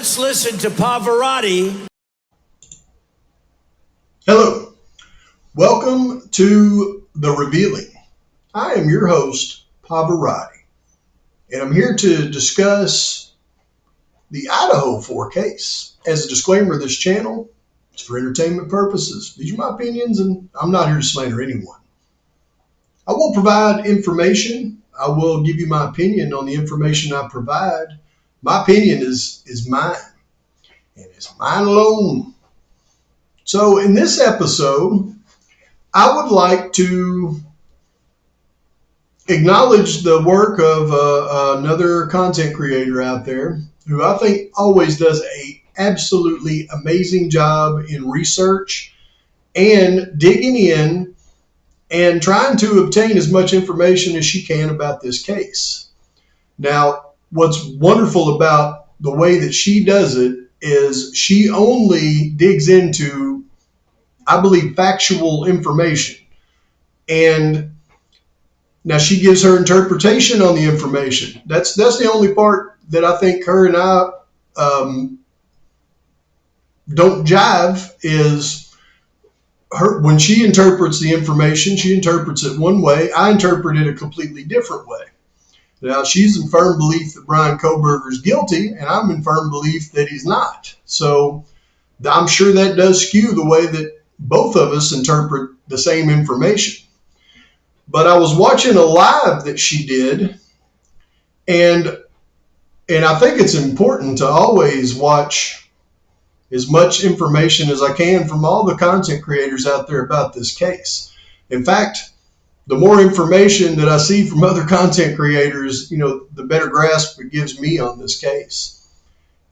Let's listen to Pavarotti. Hello, welcome to The Revealing. I am your host, Pavarotti, and I'm here to discuss the Idaho 4 case. As a disclaimer, this channel is for entertainment purposes. These are my opinions, and I'm not here to slander anyone. I will provide information. I will give you my opinion on the information I provide. My opinion is mine, and it's mine alone. So in this episode, I would like to acknowledge the work of another content creator out there who I think always does an absolutely amazing job in research and digging in and trying to obtain as much information as she can about this case. Now, what's wonderful about the way that she does it is she only digs into, I believe, factual information. And now she gives her interpretation on the information. That's the only part that I think her and I don't jive is her. When she interprets the information, she interprets it one way. I interpret it a completely different way. Now, she's in firm belief that Bryan Kohberger is guilty, and I'm in firm belief that he's not. So I'm sure that does skew the way that both of us interpret the same information. But I was watching a live that she did, and I think it's important to always watch as much information as I can from all the content creators out there about this case. In fact, the more information that I see from other content creators, the better grasp it gives me on this case.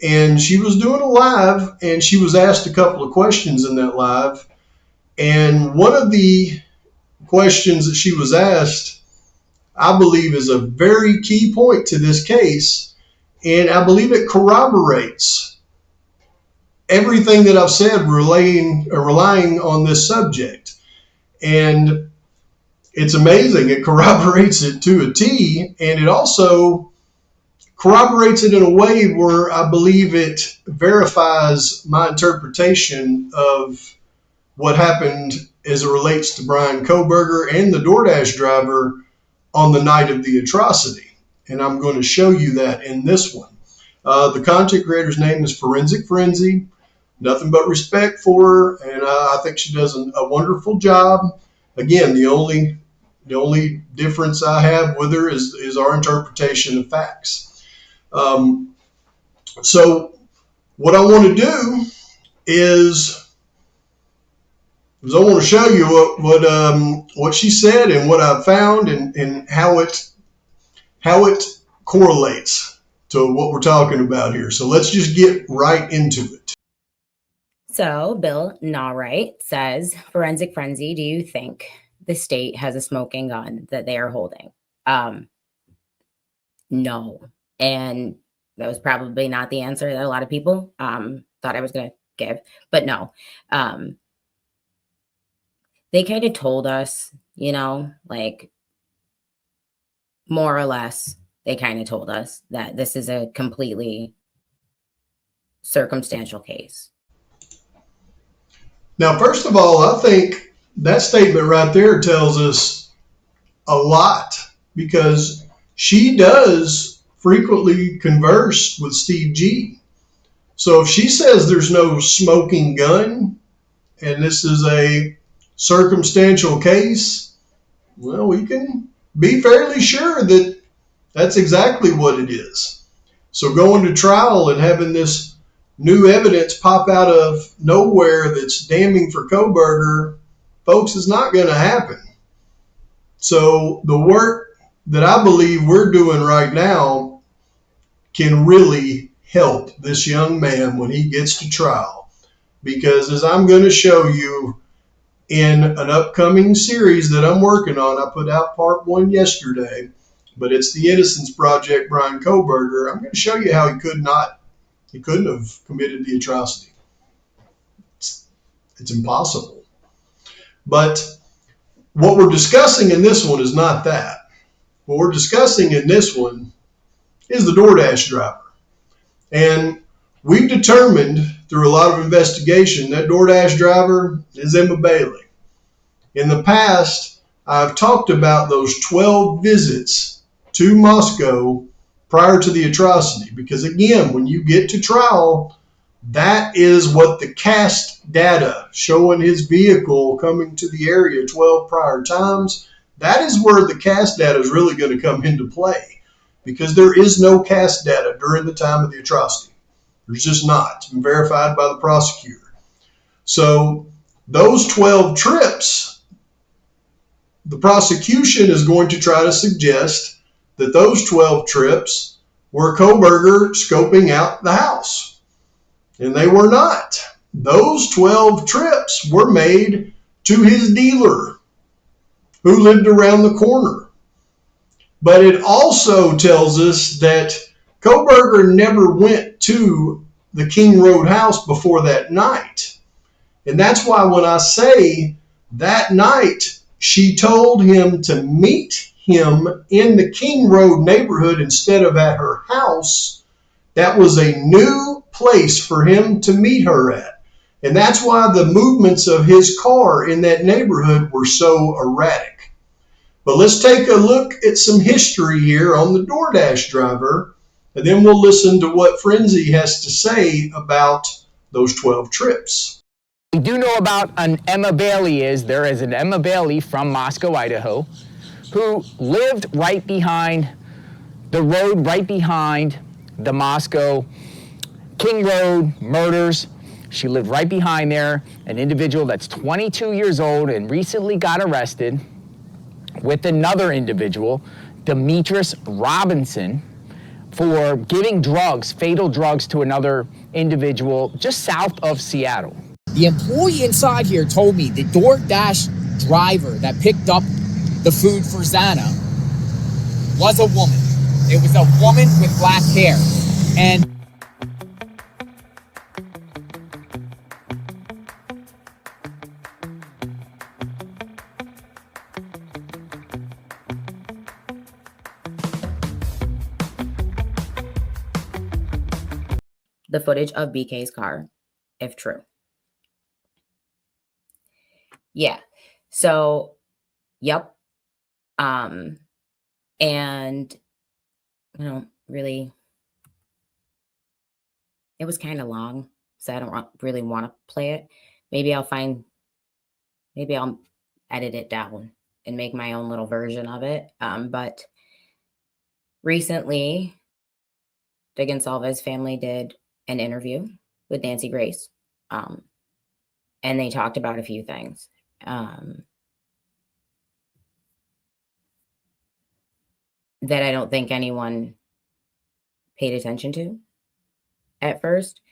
And she was doing a live, and she was asked a couple of questions in that live. And one of the questions that she was asked, I believe, is a very key point to this case. And I believe it corroborates everything that I've said relying on this subject. And it's amazing. It corroborates it to a T, and it also corroborates it in a way where I believe it verifies my interpretation of what happened as it relates to Bryan Kohberger and the Doordash driver on the night of the atrocity. And I'm going to show you that in this one. The content creator's name is Forensic Frenzy. Nothing but respect for her, and I think she does a wonderful job. Again, the only difference I have with her is our interpretation of facts. So what I want to do is I want to show you what she said and what I found and how it correlates to what we're talking about here. So let's just get right into it. So Bill Nawright says, Forensic Frenzy, do you think the state has a smoking gun that they are holding? No. And that was probably not the answer that a lot of people thought I was going to give, but no. They kind of told us, like more or less, they kind of told us that this is a completely circumstantial case. Now, first of all, I think that statement right there tells us a lot because she does frequently converse with Steve G. So if she says there's no smoking gun and this is a circumstantial case, well, we can be fairly sure that that's exactly what it is. So going to trial and having this new evidence pop out of nowhere that's damning for Kohberger, folks, is not going to happen. So the work that I believe we're doing right now can really help this young man when he gets to trial. Because as I'm going to show you in an upcoming series that I'm working on, I put out part 1 yesterday, but it's the Innocence Project, Bryan Kohberger. I'm going to show you how he couldn't have committed the atrocity. It's impossible. But what we're discussing in this one is not that. What we're discussing in this one is the Doordash driver. And We've determined through a lot of investigation that Doordash driver is Emma Bailey. In the past, I've talked about those 12 visits to Moscow prior to the atrocity, because again, when you get to trial, that is what the cast data showing his vehicle coming to the area 12 prior times, that is where the cast data is really going to come into play, because there is no cast data during the time of the atrocity. There's just not. It's been verified by the prosecutor. So those 12 trips, the prosecution is going to try to suggest that those 12 trips were Kohberger scoping out the house. And they were not. Those 12 trips were made to his dealer who lived around the corner. But it also tells us that Kohberger never went to the King Road house before that night. And that's why when I say that night she told him to meet him in the King Road neighborhood instead of at her house, that was a new place for him to meet her at. And that's why the movements of his car in that neighborhood were so erratic. But let's take a look at some history here on the Doordash driver, and then we'll listen to what Frenzy has to say about those 12 trips. We do know about an Emma Bailey there is an Emma Bailey from Moscow, Idaho, who lived right behind the road, right behind the Moscow King Road murders. She lived right behind there, an individual that's 22 years old and recently got arrested with another individual, Demetrius Robinson, for giving drugs, fatal drugs, to another individual just south of Seattle. The employee inside here told me the Doordash driver that picked up the food for Xana was a woman. It was a woman with black hair. And the footage of BK's car, if true. Yeah. So, yep. And, really, it was kind of long, so I don't really want to play it. Maybe I'll edit it down and make my own little version of it. But recently, Digonsalva's family did an interview with Nancy Grace, and they talked about a few things. That I don't think anyone paid attention to at first.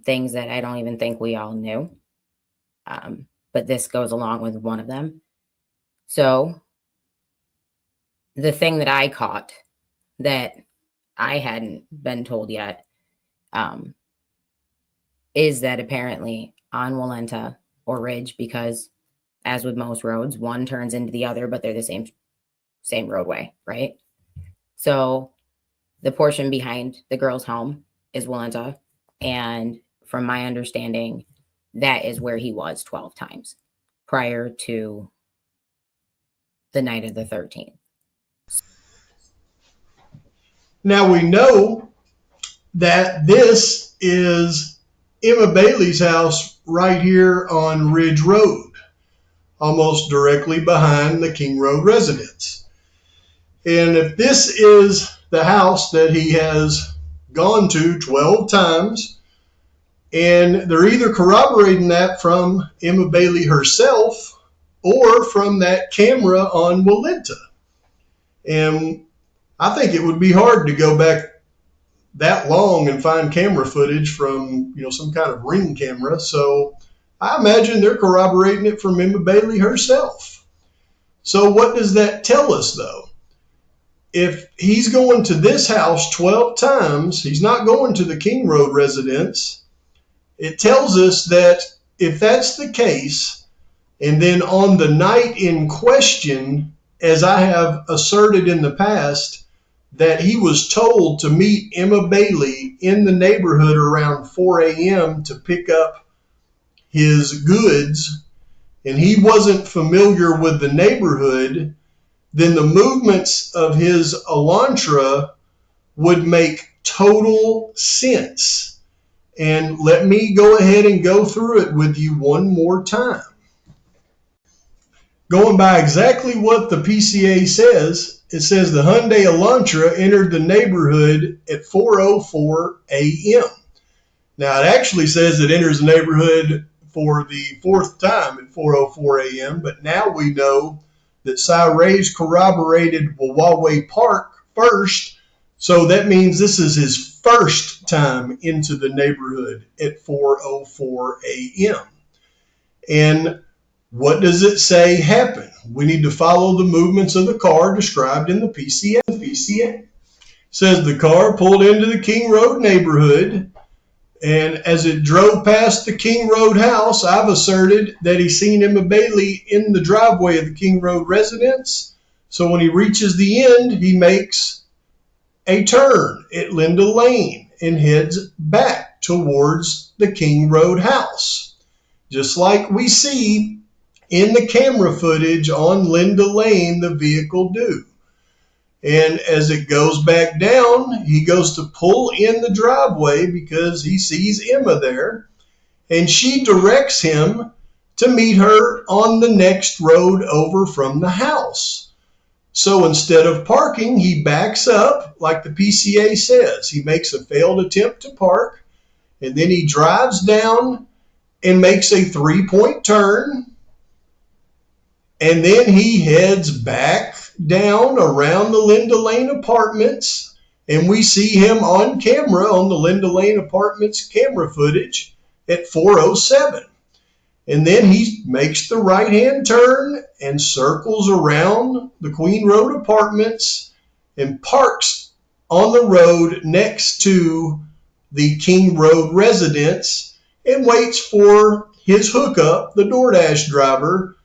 Things that I don't even think we all knew. But this goes along with one of them. So the thing that I caught that I hadn't been told yet is that apparently on Walenta or Ridge, because as with most roads, one turns into the other, but they're the same roadway, right? So the portion behind the girl's home is Walenta, and from my understanding, that is where he was 12 times prior to the night of the 13th. Now we know that this is Emma Bailey's house right here on Ridge Road, almost directly behind the King Road residence. And if this is the house that he has gone to 12 times, and they're either corroborating that from Emma Bailey herself or from that camera on Walenta. And I think it would be hard to go back that long and find camera footage from, some kind of Ring camera. So I imagine they're corroborating it from Emma Bailey herself. So what does that tell us, though? If he's going to this house 12 times, he's not going to the King Road residence. It tells us that if that's the case, and then on the night in question, as I have asserted in the past, that he was told to meet Emma Bailey in the neighborhood around 4 a.m. to pick up his goods, and he wasn't familiar with the neighborhood, then the movements of his Elantra would make total sense. And let me go ahead and go through it with you one more time. Going by exactly what the PCA says, it says the Hyundai Elantra entered the neighborhood at 4:04 a.m. Now, it actually says it enters the neighborhood for the fourth time at 4:04 a.m., but now we know that Cy Ray's corroborated Wawa Park first, so that means this is his first time into the neighborhood at 4:04 a.m. And what does it say happened? We need to follow the movements of the car described in the PCA. It says the car pulled into the King Road neighborhood, and as it drove past the King Road house, I've asserted that he's seen Emma Bailey in the driveway of the King Road residence. So when he reaches the end, he makes a turn at Linda Lane and heads back towards the King Road house, just like we see in the camera footage on Linda Lane, the vehicle do. And as it goes back down, he goes to pull in the driveway because he sees Emma there, and she directs him to meet her on the next road over from the house. So instead of parking, he backs up like the PCA says. He makes a failed attempt to park, and then he drives down and makes a 3-point turn, and then he heads back down around the Linda Lane Apartments, and we see him on camera on the Linda Lane Apartments camera footage at 4:07. And then he makes the right-hand turn and circles around the Queen Road Apartments and parks on the road next to the King Road residence and waits for his hookup, the Doordash driver,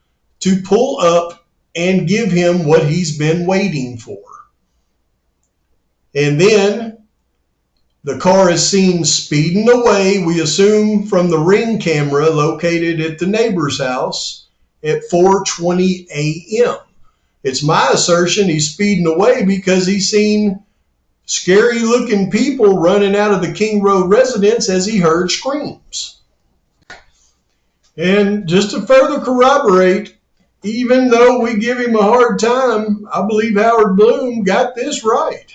to pull up and give him what he's been waiting for. And then the car is seen speeding away, we assume from the Ring camera located at the neighbor's house at 4:20 a.m. It's my assertion he's speeding away because he's seen scary looking people running out of the King Road residence as he heard screams. And just to further corroborate, even though we give him a hard time, I believe Howard Bloom got this right.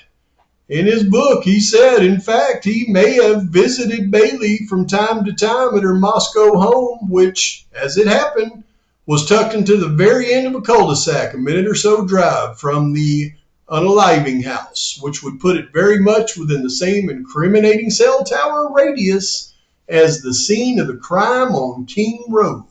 In his book, he said, in fact, he may have visited Bailey from time to time at her Moscow home, which, as it happened, was tucked into the very end of a cul-de-sac, a minute or so drive from the unaliving house, which would put it very much within the same incriminating cell tower radius as the scene of the crime on King Road.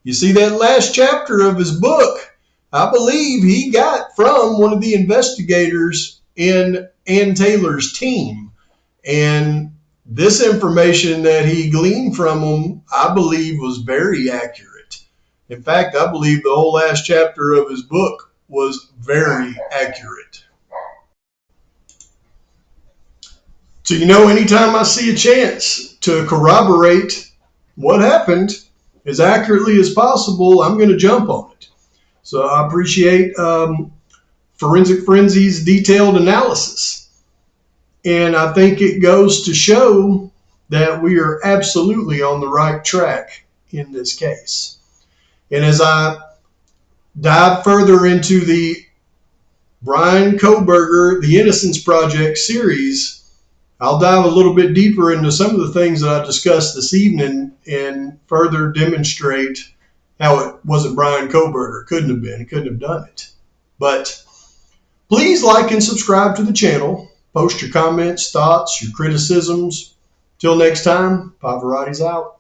You see, that last chapter of his book, I believe he got from one of the investigators in Ann Taylor's team. And this information that he gleaned from him, I believe, was very accurate. In fact, I believe the whole last chapter of his book was very accurate. So, anytime I see a chance to corroborate what happened as accurately as possible, I'm going to jump on it. So I appreciate Forensic Frenzy's detailed analysis. And I think it goes to show that we are absolutely on the right track in this case. And as I dive further into the Bryan Kohberger, The Innocence Project series, I'll dive a little bit deeper into some of the things that I discussed this evening and further demonstrate how it wasn't Bryan Kohberger. Couldn't have been. He couldn't have done it. But please like and subscribe to the channel. Post your comments, thoughts, your criticisms. Till next time, Pavarotti's out.